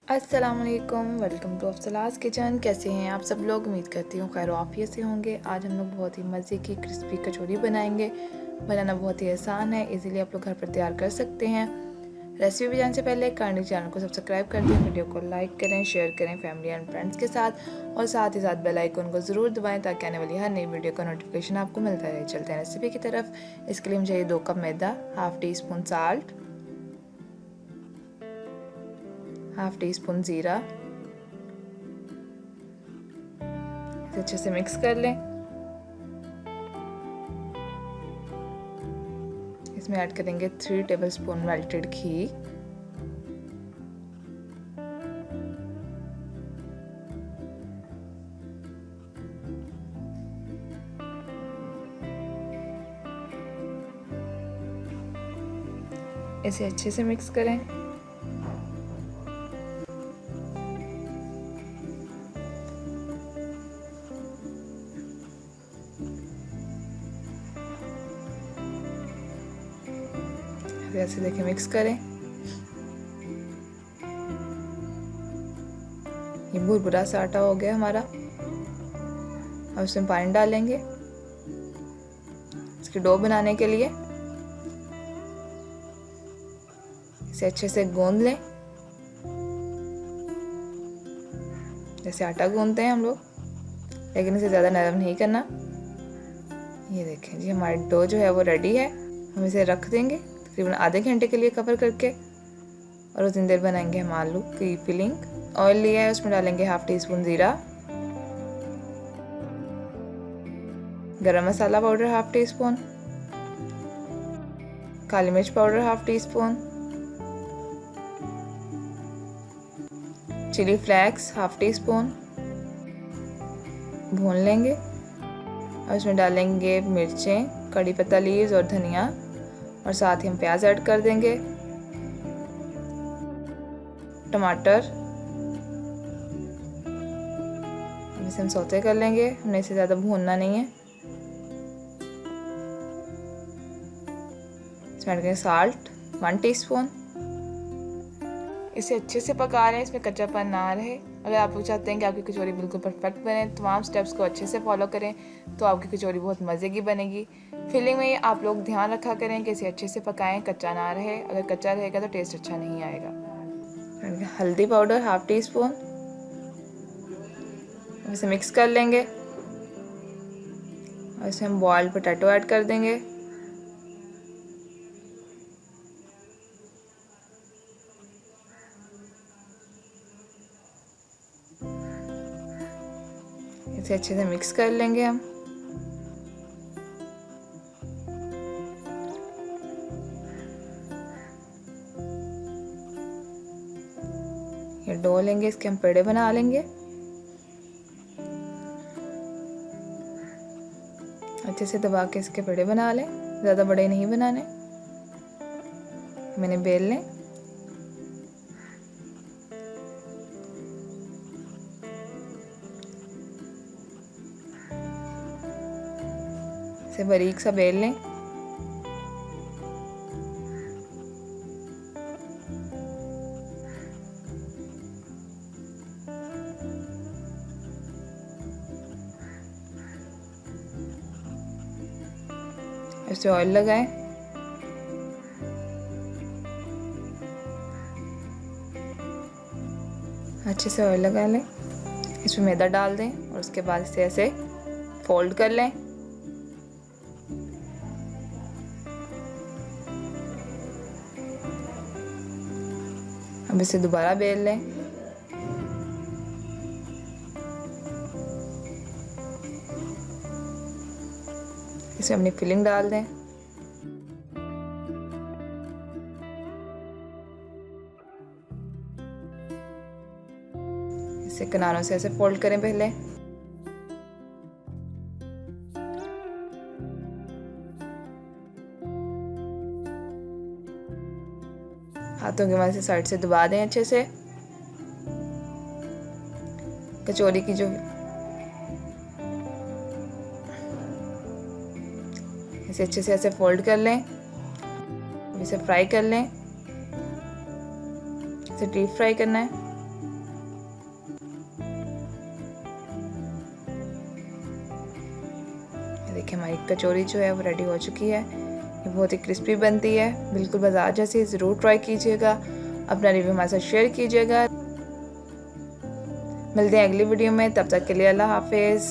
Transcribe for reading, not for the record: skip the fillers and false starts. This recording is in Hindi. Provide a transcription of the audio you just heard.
अस्सलामुअलैकुम, वेलकम टू अफसलास किचन। कैसे हैं आप सब लोग? उम्मीद करती हूँ खैर आफियत से होंगे। आज हम लोग बहुत ही मज़े की क्रिस्पी कचौरी बनाएंगे। बनाना बहुत ही आसान है, इजीली आप लोग घर पर तैयार कर सकते हैं। रेसिपी जानने से पहले काइंडली चैनल को सब्सक्राइब कर दें, वीडियो को लाइक करें, शेयर करें फैमिली एंड फ्रेंड्स के साथ, और साथ ही साथ बेल आइकन को ज़रूर दबाएं ताकि आने वाली हर नई वीडियो का नोटिफिकेशन आपको मिलता रहे। चलते हैं रेसिपी की तरफ। इसके लिए मुझे चाहिए 2 कप मैदा, half teaspoon salt, half teaspoon ज़ीरा। इसे अच्छे से मिक्स कर लें। इसमें ऐड करेंगे 3 टेबलस्पून मेल्टेड घी, इसे अच्छे से मिक्स करें। ऐसे देखिए मिक्स करें। ये भुरभुरा सा आटा हो गया हमारा। अब इसमें पानी डालेंगे इसकी डो बनाने के लिए। इसे अच्छे से गूंद लें जैसे आटा गूंदते हैं हम लोग, लेकिन इसे ज़्यादा नरम नहीं करना। ये देखें जी, हमारी डो जो है वो रेडी है। हम इसे रख देंगे तकरीबन आधे घंटे के लिए कवर करके, और उस दिन देर बनाएंगे हम आलू की फिलिंग। ऑयल लिया है, उसमें डालेंगे हाफ़ टी स्पून ज़ीरा, garam masala powder half teaspoon, काली मिर्च powder half teaspoon, chilli flakes half teaspoon. भून लेंगे। और इसमें डालेंगे मिर्चें, कड़ी पत्ता लीव्स और धनिया, और साथ ही हम प्याज ऐड कर देंगे, टमाटर। इसे हम सौते कर लेंगे, हमने इसे ज़्यादा भूनना नहीं है। इसमें ऐड करें साल्ट 1 टीस्पून। इसे अच्छे से पका लें, इसमें कच्चापन ना रहे। अगर आप लोग चाहते हैं कि आपकी कचौरी बिल्कुल परफेक्ट बने, तमाम स्टेप्स को अच्छे से फॉलो करें तो आपकी कचौरी बहुत मज़े की बनेगी। फिलिंग में आप लोग ध्यान रखा करें कि इसे अच्छे से पकाएं, कच्चा ना रहे। अगर कच्चा रहेगा तो टेस्ट अच्छा नहीं आएगा। हल्दी पाउडर हाफ़ टी स्पून, इसे मिक्स कर लेंगे। और इसमें हम बॉइल्ड पोटैटो ऐड कर देंगे। इसे अच्छे से मिक्स कर लेंगे हम। ये डो लेंगे, इसके हम पेड़े बना लेंगे। अच्छे से दबा के इसके पेड़े बना लें, ज़्यादा बड़े नहीं बनाने। मैंने बेल लें। इसे बारीक सा बेल लें। इसे ऑयल लगाएं। अच्छे से ऑयल लगा लें, इसमें मैदा डाल दें और उसके बाद इसे ऐसे फोल्ड कर लें। अब इसे दोबारा बेल लें। इसे अपनी फिलिंग डाल दें। इसे किनारों से ऐसे फोल्ड करें पहले। हाथों की मदद से साइड से दबा दें अच्छे से। कचौरी की जो इसे अच्छे से ऐसे फोल्ड कर लें। इसे फ्राई कर लें। इसे डीप फ्राई करना है। देखिए हमारी कचौरी जो है वो रेडी हो चुकी है। ये बहुत ही क्रिस्पी बनती है, बिल्कुल बाजार जैसी। ज़रूर ट्राई कीजिएगा, अपना रिव्यू हमारे साथ शेयर कीजिएगा। मिलते हैं अगली वीडियो में, तब तक के लिए अल्लाह हाफिज़।